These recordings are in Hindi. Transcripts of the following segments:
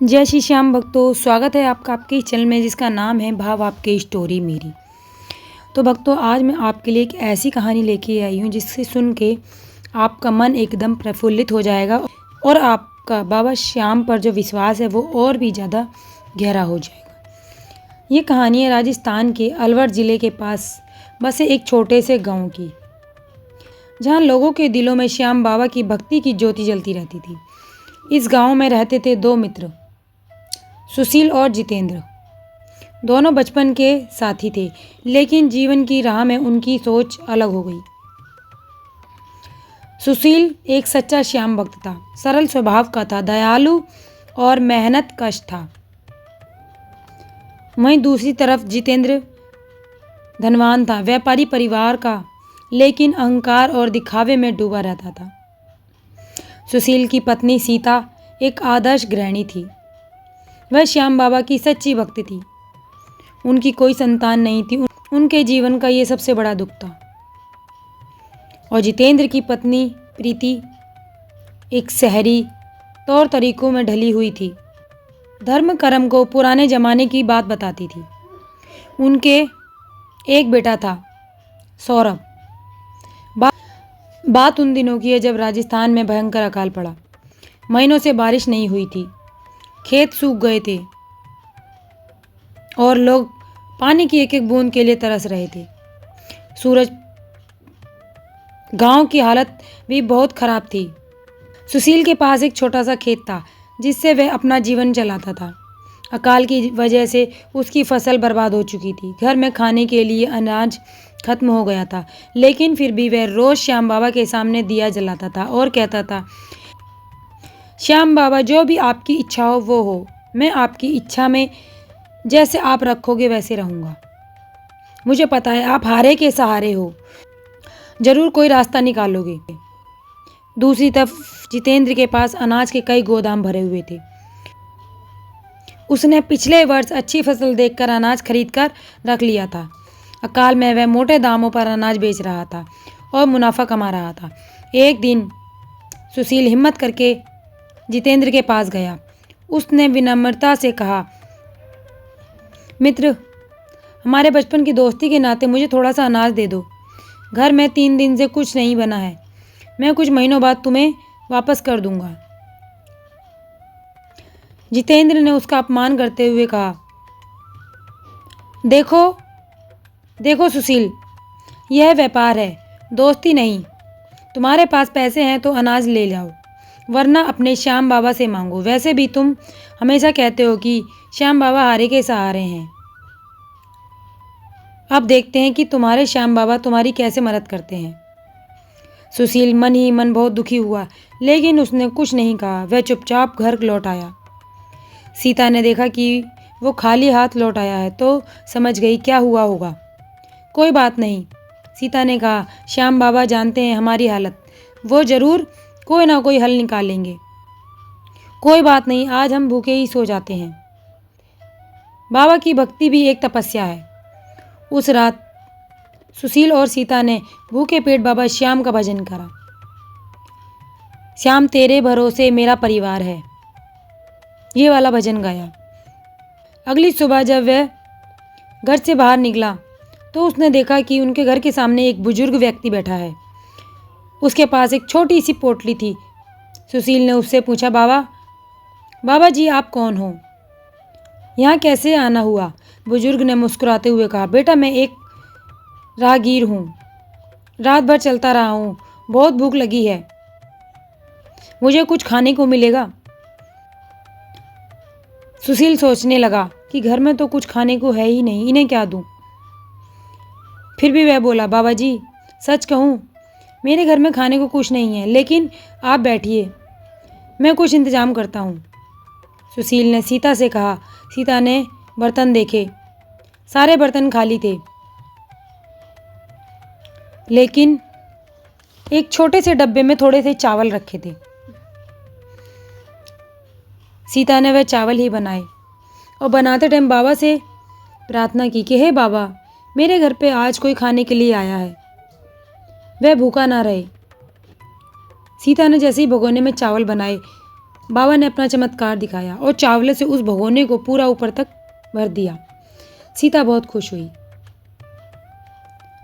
जय श्री श्याम भक्तों, स्वागत है आपका आपके इस चैनल में जिसका नाम है भाव आपकी स्टोरी मेरी। तो भक्तों, आज मैं आपके लिए एक ऐसी कहानी लेके आई हूँ जिससे सुन के आपका मन एकदम प्रफुल्लित हो जाएगा और आपका बाबा श्याम पर जो विश्वास है वो और भी ज़्यादा गहरा हो जाएगा। ये कहानी है राजस्थान के अलवर ज़िले के पास बसे एक छोटे से गाँव की, जहाँ लोगों के दिलों में श्याम बाबा की भक्ति की ज्योति जलती रहती थी। इस गांव में रहते थे दो मित्र, सुशील और जितेंद्र। दोनों बचपन के साथी थे, लेकिन जीवन की राह में उनकी सोच अलग हो गई। सुशील एक सच्चा श्याम भक्त था, सरल स्वभाव का था, दयालु और मेहनत कश था। वहीं दूसरी तरफ जितेंद्र धनवान था, व्यापारी परिवार का, लेकिन अहंकार और दिखावे में डूबा रहता था। सुशील की पत्नी सीता एक आदर्श गृहिणी थी। वह श्याम बाबा की सच्ची भक्त थी। उनकी कोई संतान नहीं थी। उनके जीवन का ये सबसे बड़ा दुख था। और जितेंद्र की पत्नी प्रीति एक शहरी तौर तरीकों में ढली हुई थी, धर्म कर्म को पुराने जमाने की बात बताती थी। उनके एक बेटा था, सौरभ। बात उन दिनों की है जब राजस्थान में भयंकर अकाल पड़ा। महीनों से बारिश नहीं हुई थी, खेत सूख गए थे और लोग पानी की एक एक बूंद के लिए तरस रहे थे। गांव की हालत भी बहुत खराब थी। सुशील के पास एक छोटा सा खेत था जिससे वह अपना जीवन चलाता था। अकाल की वजह से उसकी फसल बर्बाद हो चुकी थी। घर में खाने के लिए अनाज खत्म हो गया था, लेकिन फिर भी वह रोज श्याम बाबा के सामने दिया जलाता था और कहता था, श्याम बाबा, जो भी आपकी इच्छा हो वो हो। मैं आपकी इच्छा में जैसे आप रखोगे वैसे रहूँगा। मुझे पता है आप हारे के सहारे हो, जरूर कोई रास्ता निकालोगे। दूसरी तरफ जितेंद्र के पास अनाज के कई गोदाम भरे हुए थे। उसने पिछले वर्ष अच्छी फसल देखकर अनाज खरीदकर रख लिया था। अकाल में वह मोटे दामों पर अनाज बेच रहा था और मुनाफा कमा रहा था। एक दिन सुशील हिम्मत करके जितेंद्र के पास गया। उसने विनम्रता से कहा, मित्र, हमारे बचपन की दोस्ती के नाते मुझे थोड़ा सा अनाज दे दो। घर में 3 दिन से कुछ नहीं बना है। मैं कुछ महीनों बाद तुम्हें वापस कर दूंगा। जितेंद्र ने उसका अपमान करते हुए कहा, देखो सुशील, यह व्यापार है, दोस्ती नहीं। तुम्हारे पास पैसे हैं तो अनाज ले जाओ, वरना अपने श्याम बाबा से मांगो। वैसे भी तुम हमेशा कहते हो कि श्याम बाबा हारे के सहारे हैं। अब देखते हैं कि तुम्हारे श्याम बाबा तुम्हारी कैसे मदद करते हैं। सुशील मन ही मन बहुत दुखी हुआ, लेकिन उसने कुछ नहीं कहा। वह चुपचाप घर लौट आया। सीता ने देखा कि वो खाली हाथ लौट आया है तो समझ गई क्या हुआ होगा। कोई बात नहीं, सीता ने कहा, श्याम बाबा जानते हैं हमारी हालत, वो जरूर कोई ना कोई हल निकालेंगे। कोई बात नहीं, आज हम भूखे ही सो जाते हैं। बाबा की भक्ति भी एक तपस्या है। उस रात सुशील और सीता ने भूखे पेट बाबा श्याम का भजन करा। श्याम तेरे भरोसे मेरा परिवार है, ये वाला भजन गाया। अगली सुबह जब वह घर से बाहर निकला तो उसने देखा कि उनके घर के सामने एक बुजुर्ग व्यक्ति बैठा है। उसके पास एक छोटी सी पोटली थी। सुशील ने उससे पूछा, बाबा जी, आप कौन हो? यहाँ कैसे आना हुआ? बुजुर्ग ने मुस्कुराते हुए कहा, बेटा, मैं एक राहगीर हूँ, रात भर चलता रहा हूँ, बहुत भूख लगी है, मुझे कुछ खाने को मिलेगा? सुशील सोचने लगा कि घर में तो कुछ खाने को है ही नहीं, इन्हें क्या दूँ। फिर भी वह बोला, बाबा जी, सच कहूँ मेरे घर में खाने को कुछ नहीं है, लेकिन आप बैठिए, मैं कुछ इंतजाम करता हूँ। सुशील ने सीता से कहा। सीता ने बर्तन देखे, सारे बर्तन खाली थे, लेकिन एक छोटे से डब्बे में थोड़े से चावल रखे थे। सीता ने वह चावल ही बनाए और बनाते टाइम बाबा से प्रार्थना की कि हे बाबा, मेरे घर पे आज कोई खाने के लिए आया है, वह भूखा ना रहे। सीता ने जैसे ही भगोने में चावल बनाए बाबा ने अपना चमत्कार दिखाया और चावल से उस भगोने को पूरा ऊपर तक भर दिया। सीता बहुत खुश हुई।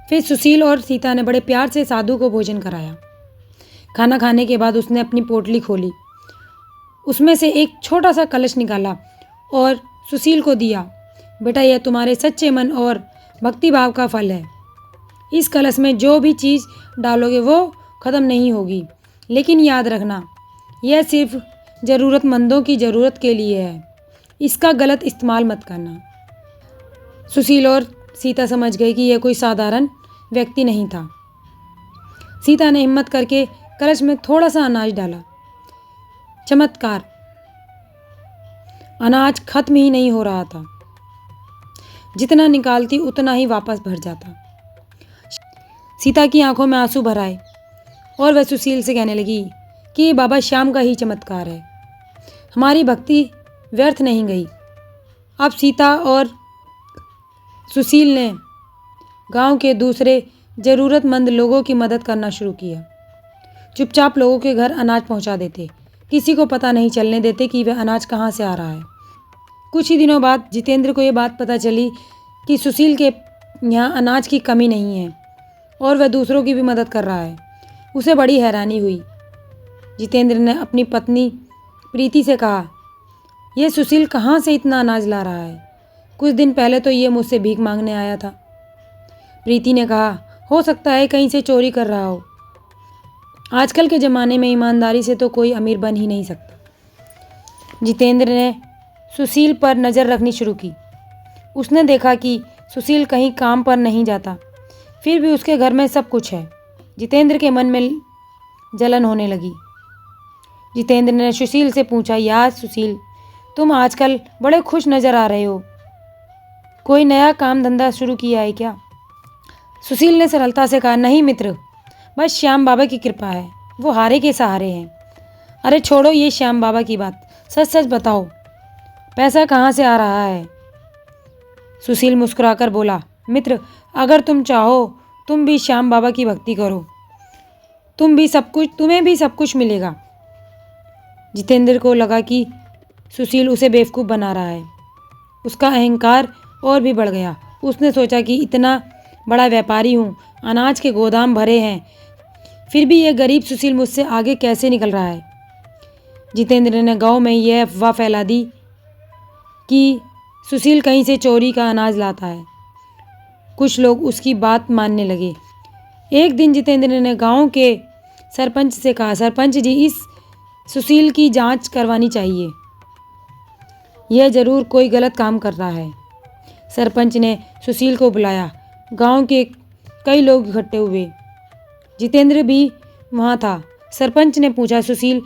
फिर सुशील और सीता ने बड़े प्यार से साधु को भोजन कराया। खाना खाने के बाद उसने अपनी पोटली खोली, उसमें से एक छोटा सा कलश निकाला और सुशील को दिया। बेटा, यह तुम्हारे सच्चे मन और भक्ति भाव का फल है। इस कलश में जो भी चीज़ डालोगे वो ख़त्म नहीं होगी, लेकिन याद रखना, यह सिर्फ ज़रूरतमंदों की ज़रूरत के लिए है। इसका गलत इस्तेमाल मत करना। सुशील और सीता समझ गए कि यह कोई साधारण व्यक्ति नहीं था। सीता ने हिम्मत करके कलश में थोड़ा सा अनाज डाला। चमत्कार, अनाज खत्म ही नहीं हो रहा था। जितना निकालती उतना ही वापस भर जाता। सीता की आंखों में आंसू भर आए और वह सुशील से कहने लगी कि ये बाबा श्याम का ही चमत्कार है। हमारी भक्ति व्यर्थ नहीं गई। अब सीता और सुशील ने गांव के दूसरे ज़रूरतमंद लोगों की मदद करना शुरू किया। चुपचाप लोगों के घर अनाज पहुंचा देते, किसी को पता नहीं चलने देते कि वह अनाज कहां से आ रहा है। कुछ ही दिनों बाद जितेंद्र को ये बात पता चली कि सुशील के यहाँ अनाज की कमी नहीं है और वह दूसरों की भी मदद कर रहा है। उसे बड़ी हैरानी हुई। जितेंद्र ने अपनी पत्नी प्रीति से कहा, यह सुशील कहाँ से इतना अनाज ला रहा है? कुछ दिन पहले तो ये मुझसे भीख मांगने आया था। प्रीति ने कहा, हो सकता है कहीं से चोरी कर रहा हो। आजकल के ज़माने में ईमानदारी से तो कोई अमीर बन ही नहीं सकता। जितेंद्र ने सुशील पर नज़र रखनी शुरू की। उसने देखा कि सुशील कहीं काम पर नहीं जाता, फिर भी उसके घर में सब कुछ है। जितेंद्र के मन में जलन होने लगी। जितेंद्र ने सुशील से पूछा, यार सुशील, तुम आजकल बड़े खुश नज़र आ रहे हो। कोई नया काम धंधा शुरू किया है क्या? सुशील ने सरलता से कहा, नहीं मित्र, बस श्याम बाबा की कृपा है। वो हारे के सहारे हैं। अरे छोड़ो ये श्याम बाबा की बात, सच सच बताओ, पैसा कहाँ से आ रहा है? सुशील मुस्कुराकर बोला, मित्र, अगर तुम चाहो तुम भी श्याम बाबा की भक्ति करो, तुम्हें भी सब कुछ मिलेगा। जितेंद्र को लगा कि सुशील उसे बेवकूफ़ बना रहा है। उसका अहंकार और भी बढ़ गया। उसने सोचा कि इतना बड़ा व्यापारी हूँ, अनाज के गोदाम भरे हैं, फिर भी यह गरीब सुशील मुझसे आगे कैसे निकल रहा है। जितेंद्र ने गांव में यह अफवाह फैला दी कि सुशील कहीं से चोरी का अनाज लाता है। कुछ लोग उसकी बात मानने लगे। एक दिन जितेंद्र ने गांव के सरपंच से कहा, सरपंच जी, इस सुशील की जांच करवानी चाहिए, यह ज़रूर कोई गलत काम कर रहा है। सरपंच ने सुशील को बुलाया। गांव के कई लोग इकट्ठे हुए। जितेंद्र भी वहाँ था। सरपंच ने पूछा, सुशील,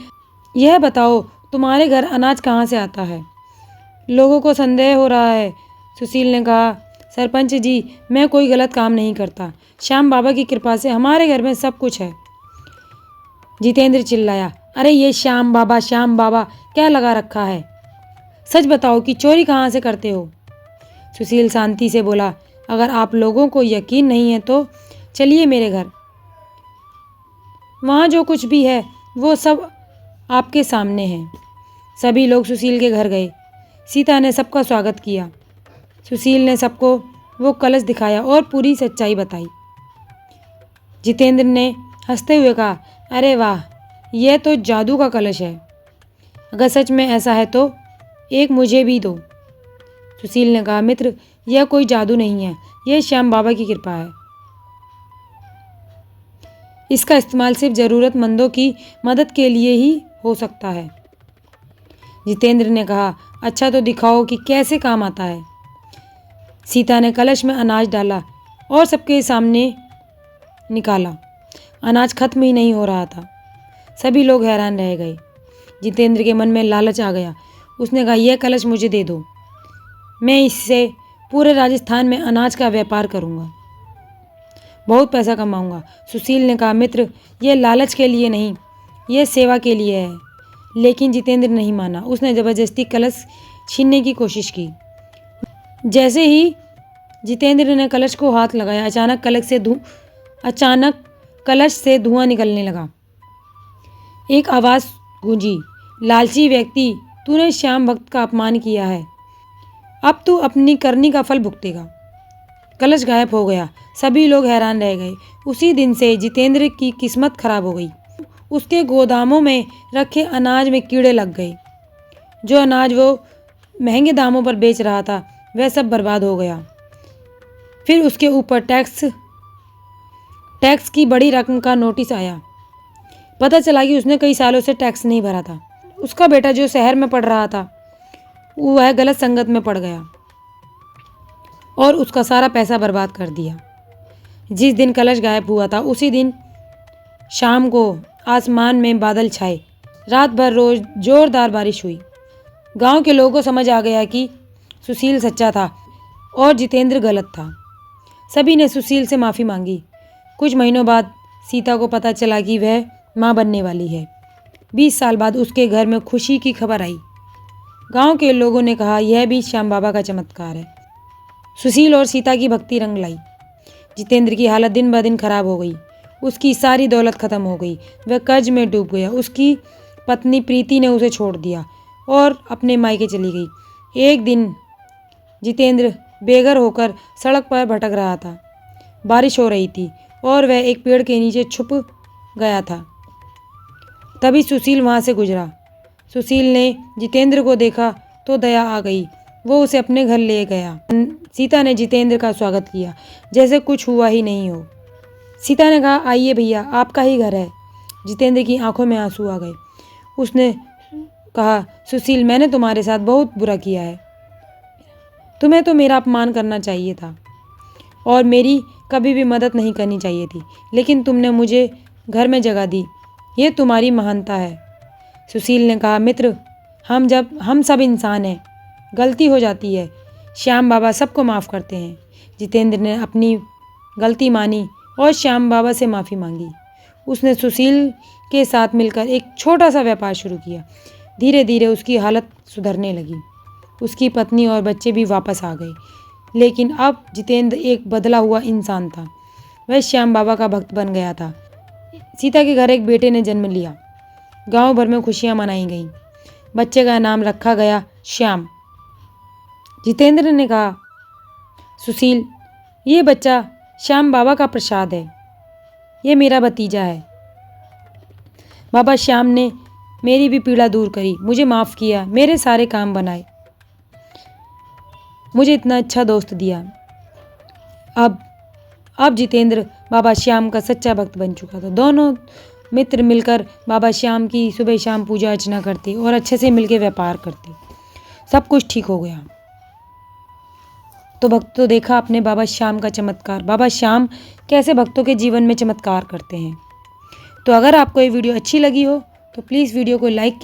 यह बताओ तुम्हारे घर अनाज कहाँ से आता है? लोगों को संदेह हो रहा है। सुशील ने कहा, सरपंच जी, मैं कोई गलत काम नहीं करता। श्याम बाबा की कृपा से हमारे घर में सब कुछ है। जितेंद्र चिल्लाया, अरे ये श्याम बाबा क्या लगा रखा है? सच बताओ कि चोरी कहाँ से करते हो? सुशील शांति से बोला, अगर आप लोगों को यकीन नहीं है तो चलिए मेरे घर, वहाँ जो कुछ भी है वो सब आपके सामने है। सभी लोग सुशील के घर गए। सीता ने सबका स्वागत किया। सुशील ने सबको वो कलश दिखाया और पूरी सच्चाई बताई। जितेंद्र ने हंसते हुए कहा, अरे वाह, यह तो जादू का कलश है। अगर सच में ऐसा है तो एक मुझे भी दो। सुशील ने कहा, मित्र, यह कोई जादू नहीं है, यह श्याम बाबा की कृपा है। इसका इस्तेमाल सिर्फ ज़रूरतमंदों की मदद के लिए ही हो सकता है। जितेंद्र ने कहा, अच्छा तो दिखाओ कि कैसे काम आता है। सीता ने कलश में अनाज डाला और सबके सामने निकाला। अनाज खत्म ही नहीं हो रहा था। सभी लोग हैरान रह गए। जितेंद्र के मन में लालच आ गया। उसने कहा, यह कलश मुझे दे दो, मैं इससे पूरे राजस्थान में अनाज का व्यापार करूंगा, बहुत पैसा कमाऊंगा। सुशील ने कहा, मित्र, यह लालच के लिए नहीं, यह सेवा के लिए है। लेकिन जितेंद्र नहीं माना। उसने ज़बरदस्ती कलश छीनने की कोशिश की। जैसे ही जितेंद्र ने कलश को हाथ लगाया, अचानक कलश से धुआं निकलने लगा। एक आवाज़ गूंजी, लालची व्यक्ति, तूने श्याम भक्त का अपमान किया है, अब तू अपनी करनी का फल भुगतेगा। कलश गायब हो गया। सभी लोग हैरान रह गए। उसी दिन से जितेंद्र की किस्मत खराब हो गई। उसके गोदामों में रखे अनाज में कीड़े लग गए। जो अनाज वो महंगे दामों पर बेच रहा था वह सब बर्बाद हो गया। फिर उसके ऊपर टैक्स की बड़ी रकम का नोटिस आया। पता चला कि उसने कई सालों से टैक्स नहीं भरा था। उसका बेटा जो शहर में पढ़ रहा था वह गलत संगत में पड़ गया और उसका सारा पैसा बर्बाद कर दिया। जिस दिन कलश गायब हुआ था उसी दिन शाम को आसमान में बादल छाए। रात भर रोज जोरदार बारिश हुई। गांव के लोगों को समझ आ गया कि सुशील सच्चा था और जितेंद्र गलत था। सभी ने सुशील से माफ़ी मांगी। कुछ महीनों बाद सीता को पता चला कि वह माँ बनने वाली है। 20 साल बाद उसके घर में खुशी की खबर आई। गांव के लोगों ने कहा यह भी श्याम बाबा का चमत्कार है। सुशील और सीता की भक्ति रंग लाई। जितेंद्र की हालत दिन ब दिन खराब हो गई। उसकी सारी दौलत खत्म हो गई। वह कर्ज में डूब गया। उसकी पत्नी प्रीति ने उसे छोड़ दिया और अपने मायके चली गई। एक दिन जितेंद्र बेघर होकर सड़क पर भटक रहा था। बारिश हो रही थी और वह एक पेड़ के नीचे छुप गया था। तभी सुशील वहाँ से गुजरा। सुशील ने जितेंद्र को देखा तो दया आ गई। वो उसे अपने घर ले गया। सीता ने जितेंद्र का स्वागत किया जैसे कुछ हुआ ही नहीं हो। सीता ने कहा आइए भैया, आपका ही घर है। जितेंद्र की आंखों में आंसू आ गए। उसने कहा सुशील, मैंने तुम्हारे साथ बहुत बुरा किया है। तुम्हें तो मेरा अपमान करना चाहिए था और मेरी कभी भी मदद नहीं करनी चाहिए थी, लेकिन तुमने मुझे घर में जगह दी, ये तुम्हारी महानता है। सुशील ने कहा मित्र, हम सब इंसान हैं, गलती हो जाती है। श्याम बाबा सबको माफ़ करते हैं। जितेंद्र ने अपनी गलती मानी और श्याम बाबा से माफ़ी मांगी। उसने सुशील के साथ मिलकर एक छोटा सा व्यापार शुरू किया। धीरे धीरे उसकी हालत सुधरने लगी। उसकी पत्नी और बच्चे भी वापस आ गए। लेकिन अब जितेंद्र एक बदला हुआ इंसान था। वह श्याम बाबा का भक्त बन गया था। सीता के घर एक बेटे ने जन्म लिया। गांव भर में खुशियां मनाई गईं। बच्चे का नाम रखा गया श्याम। जितेंद्र ने कहा सुशील, ये बच्चा श्याम बाबा का प्रसाद है, ये मेरा भतीजा है। बाबा श्याम ने मेरी भी पीड़ा दूर करी, मुझे माफ़ किया, मेरे सारे काम बनाए, मुझे इतना अच्छा दोस्त दिया। अब जितेंद्र बाबा श्याम का सच्चा भक्त बन चुका था। दोनों मित्र मिलकर बाबा श्याम की सुबह शाम पूजा अर्चना करते और अच्छे से मिलकर व्यापार करते। सब कुछ ठीक हो गया। तो भक्तों, देखा आपने बाबा श्याम का चमत्कार। बाबा श्याम कैसे भक्तों के जीवन में चमत्कार करते हैं। तो अगर आपको ये वीडियो अच्छी लगी हो तो प्लीज़ वीडियो को लाइक